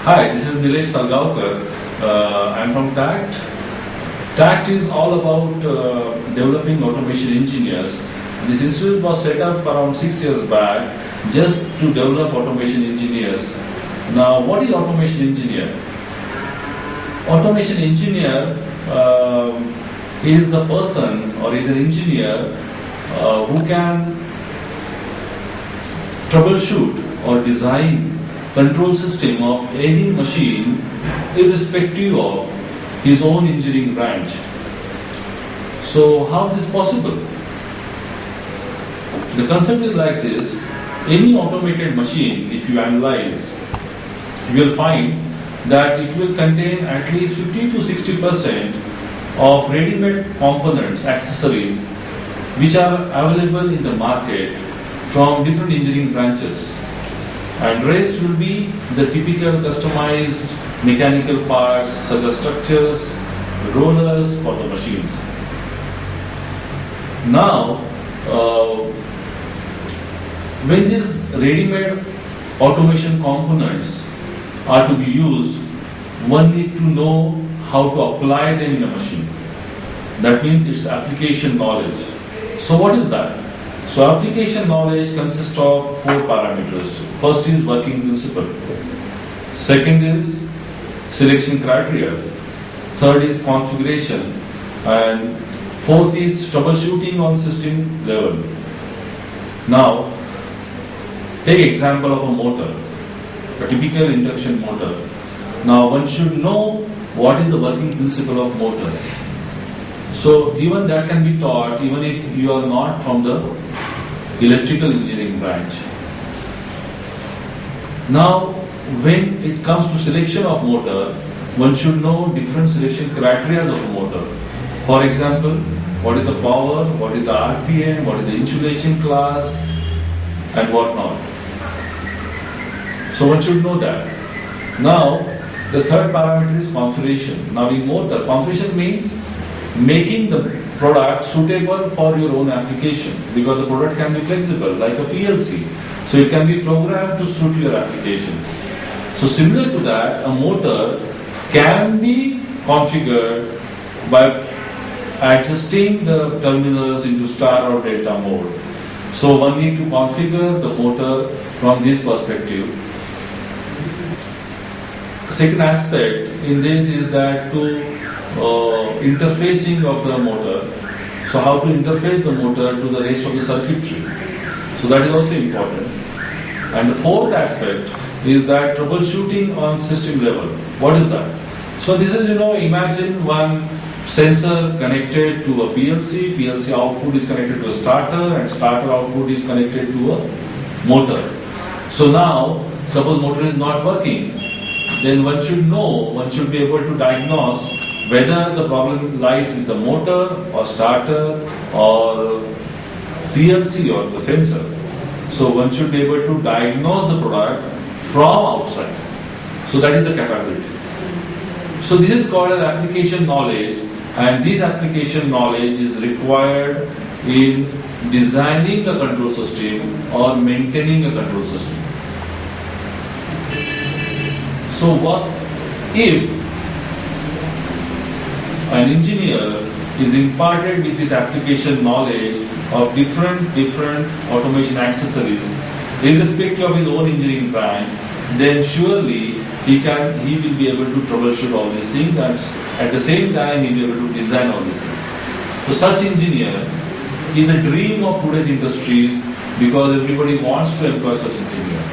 Hi, this is Nilesh Salgaonkar. I'm from TAACT. TAACT is all about developing automation engineers. This institute was set up around 6 years back just to develop automation engineers. Now, what is automation engineer? Automation engineer is the person or is an engineer who can troubleshoot or design control system of any machine irrespective of his own engineering branch. So how is this possible? The concept is like this: any automated machine, if you analyze, you will find that it will contain at least 50 to 60% of ready-made components, accessories, which are available in the market from different engineering branches. And rest will be the typical customized mechanical parts such as structures, rollers for the machines. Now, when these ready-made automation components are to be used, one need to know how to apply them in a machine. That means it's application knowledge. So what is that? So application knowledge consists of 4 parameters. First is working principle. Second is selection criteria. Third is configuration. And fourth is troubleshooting on system level. Now, take example of a motor, a typical induction motor. Now, one should know what is the working principle of motor. So even that can be taught even if you are not from the electrical engineering branch. Now, when it comes to selection of motor, one should know different selection criteria of a motor. For example, what is the power, what is the RPM, what is the insulation class, and what not. So one should know that. Now, the third parameter is configuration. Now in motor, configuration means making the product suitable for your own application, because the product can be flexible like a PLC. So it can be programmed to suit your application. So similar to that, a motor can be configured by adjusting the terminals into star or delta mode. So one need to configure the motor from this perspective. Second aspect in this is that interfacing of the motor. So how to interface the motor to the rest of the circuitry. So that is also important. And the fourth aspect is that troubleshooting on system level. What is that? So this is, imagine one sensor connected to a PLC. PLC output is connected to a starter, and starter output is connected to a motor. So now, suppose motor is not working, then one should be able to diagnose whether the problem lies with the motor or starter or PLC or the sensor. So one should be able to diagnose the product from outside. So that is the capability. So this is called as application knowledge, and this application knowledge is required in designing a control system or maintaining a control system. So what if an engineer is imparted with this application knowledge of different automation accessories, irrespective of his own engineering branch, then surely he will be able to troubleshoot all these things, and at the same time he will be able to design all these things. So such engineer is a dream of today's industry, because everybody wants to employ such engineer.